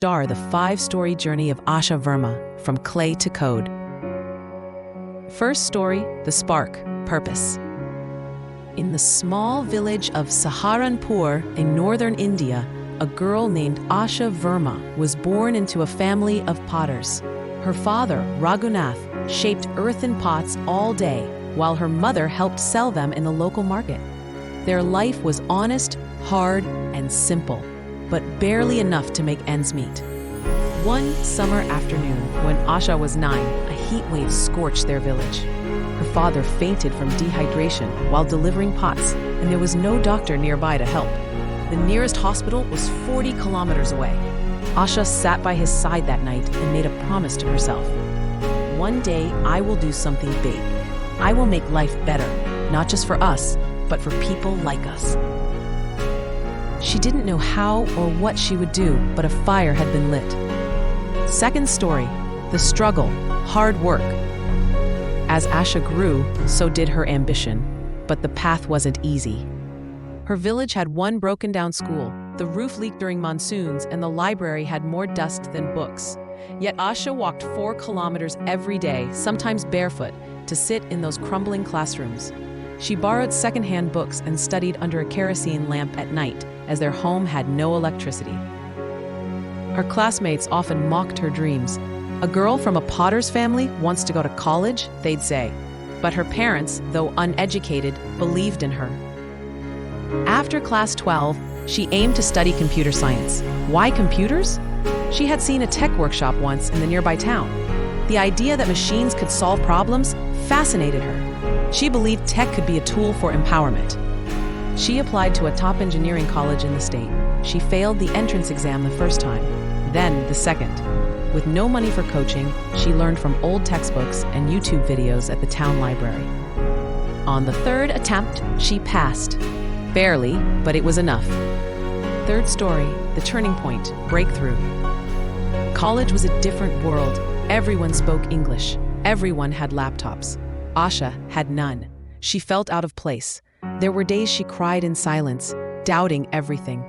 Star the 5-story journey of Asha Verma, from clay to code. First story, The Spark, Purpose. In the small village of Saharanpur in northern India, a girl named Asha Verma was born into a family of potters. Her father, Raghunath, shaped earthen pots all day, while her mother helped sell them in the local market. Their life was honest, hard, and simple, but barely enough to make ends meet. One summer afternoon, when Asha was 9, a heat wave scorched their village. Her father fainted from dehydration while delivering pots, and there was no doctor nearby to help. The nearest hospital was 40 kilometers away. Asha sat by his side that night and made a promise to herself. One day, I will do something big. I will make life better, not just for us, but for people like us. She didn't know how or what she would do, but a fire had been lit. Second story, The Struggle, Hard Work. As Asha grew, so did her ambition, but the path wasn't easy. Her village had one broken-down school, the roof leaked during monsoons, and the library had more dust than books. Yet Asha walked 4 kilometers every day, sometimes barefoot, to sit in those crumbling classrooms. She borrowed secondhand books and studied under a kerosene lamp at night, as their home had no electricity. Her classmates often mocked her dreams. A girl from a potter's family wants to go to college, they'd say. But her parents, though uneducated, believed in her. After class 12, she aimed to study computer science. Why computers? She had seen a tech workshop once in the nearby town. The idea that machines could solve problems fascinated her. She believed tech could be a tool for empowerment. She applied to a top engineering college in the state. She failed the entrance exam the first time, then the second. With no money for coaching, she learned from old textbooks and YouTube videos at the town library. On the third attempt, she passed. Barely, but it was enough. Third story, The Turning Point, Breakthrough. College was a different world. Everyone spoke English. Everyone had laptops. Asha had none. She felt out of place. There were days she cried in silence, doubting everything.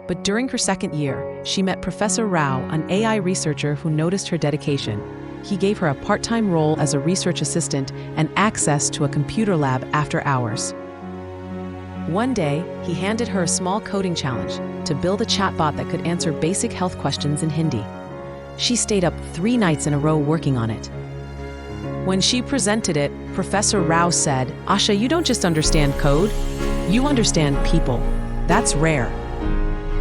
But during her second year, she met Professor Rao, an AI researcher who noticed her dedication. He gave her a part-time role as a research assistant and access to a computer lab after hours. One day, he handed her a small coding challenge to build a chatbot that could answer basic health questions in Hindi. She stayed up 3 nights in a row working on it. When she presented it, Professor Rao said, "Asha, you don't just understand code, you understand people. That's rare."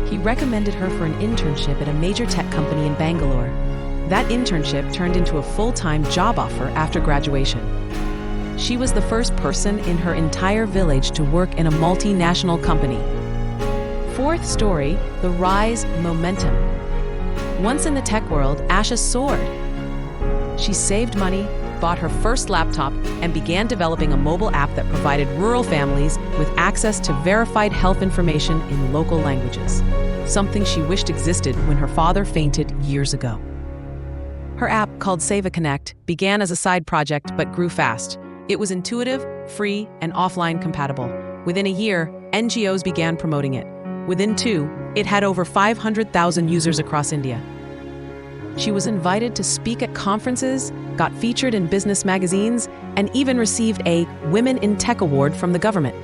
He recommended her for an internship at a major tech company in Bangalore. That internship turned into a full-time job offer after graduation. She was the first person in her entire village to work in a multinational company. Fourth story, The Rise, Momentum. Once in the tech world, Asha soared. She saved money, bought her first laptop, and began developing a mobile app that provided rural families with access to verified health information in local languages, something she wished existed when her father fainted years ago. Her app, called Seva Connect, began as a side project but grew fast. It was intuitive, free, and offline compatible. Within a year, NGOs began promoting it. Within 2, it had over 500,000 users across India. She was invited to speak at conferences, got featured in business magazines, and even received a Women in Tech Award from the government.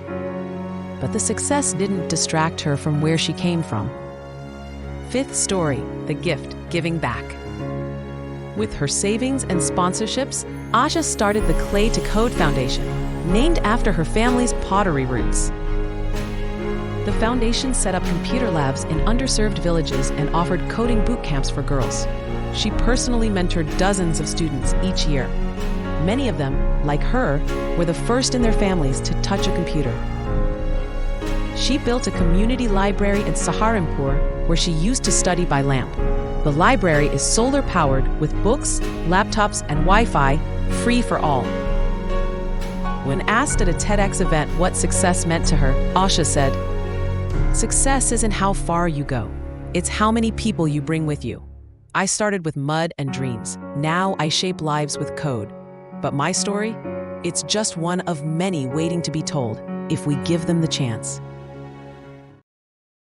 But the success didn't distract her from where she came from. Fifth story, The Gift, Giving Back. With her savings and sponsorships, Asha started the Clay to Code Foundation, named after her family's pottery roots. The foundation set up computer labs in underserved villages and offered coding boot camps for girls. She personally mentored dozens of students each year. Many of them, like her, were the first in their families to touch a computer. She built a community library in Saharanpur where she used to study by lamp. The library is solar-powered with books, laptops, and Wi-Fi, free for all. When asked at a TEDx event what success meant to her, Asha said, "Success isn't how far you go. It's how many people you bring with you. I started with mud and dreams. Now I shape lives with code. But my story? It's just one of many waiting to be told if we give them the chance."